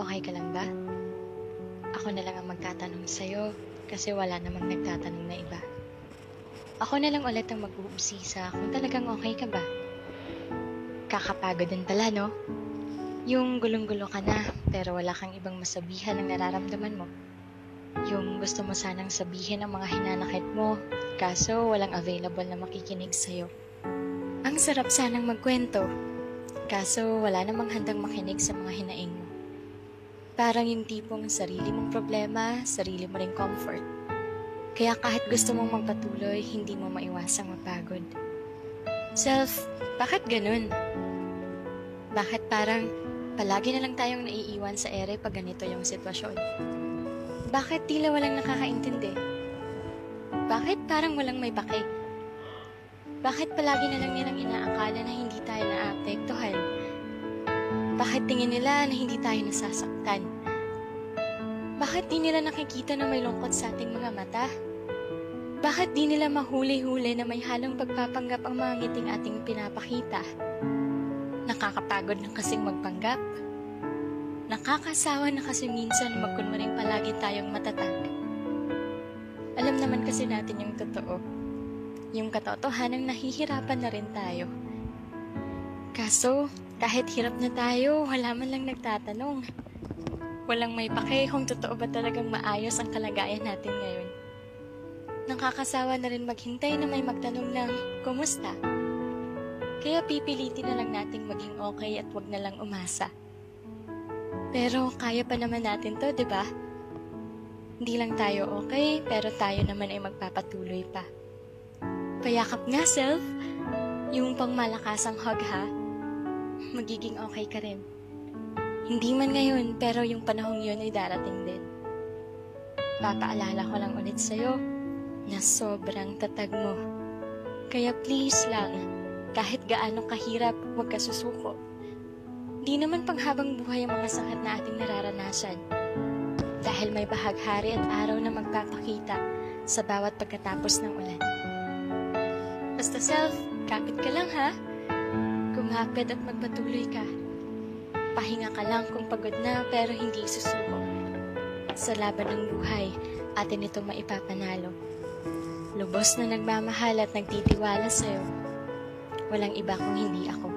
Okay ka lang ba? Ako na lang ang magtatanong sa'yo kasi wala namang nagtatanong na iba. Ako na lang ulit ang mag-uusisa kung talagang okay ka ba. Kakapagod din pala, no? Yung gulong-gulo ka na pero wala kang ibang masabihan ng nararamdaman mo. Yung gusto mo sanang sabihin ang mga hinanakit mo kaso walang available na makikinig sa'yo. Ang sarap sanang magkwento kaso wala namang handang makinig sa mga hinaing mo. Parang yung tipong sarili mong problema, sarili mo ring comfort. Kaya kahit gusto mong magpatuloy, hindi mo maiwasang mapagod. Self, bakit ganun? Bakit parang palagi na lang tayong naiiwan sa ere pag ganito yung sitwasyon? Bakit tila walang nakakaintindi? Bakit parang walang may pake? Bakit palagi na lang nilang inaakala na hindi tayo naapektuhan? Bakit tingin nila na hindi tayo nasasaktan? Bakit di nila nakikita na may lungkot sa ating mga mata? Bakit di nila mahuli-huli na may halong pagpapanggap ang mga ngiting ating pinapakita? Nakakapagod na kasing magpanggap. Nakakasawa na kasi minsan magkunwaring palagi tayong matatag. Alam naman kasi natin yung totoo. Yung katotohanang nahihirapan na rin tayo. Kaso, kahit hirap na tayo, wala man lang nagtatanong. Walang may pake kung totoo ba talagang maayos ang kalagayan natin ngayon. Nakakasawa na rin maghintay na may magtanong ng, kumusta? Kaya pipilitin na lang nating maging okay at wag na lang umasa. Pero kaya pa naman natin to, di ba? Hindi lang tayo okay, pero tayo naman ay magpapatuloy pa. Payakap nga, self. Yung pangmalakasang hug, ha? Magiging okay ka rin. Hindi man ngayon, pero yung panahong yun ay darating din. Papaalala ko lang ulit sa'yo na sobrang tatag mo. Kaya please lang, kahit gaano kahirap, huwag ka susuko. Di naman panghabang buhay ang mga sakit na ating nararanasan. Dahil may bahaghari at araw na magpapakita sa bawat pagkatapos ng ulan. Basta self, kapit ka lang ha. Kumapit at magpatuloy ka. Pahinga ka lang kung pagod na pero hindi susuko. Sa laban ng buhay, atin ito maipapanalo. Lubos na nagmamahal at nagtitiwala sa'yo. Walang iba kung hindi ako.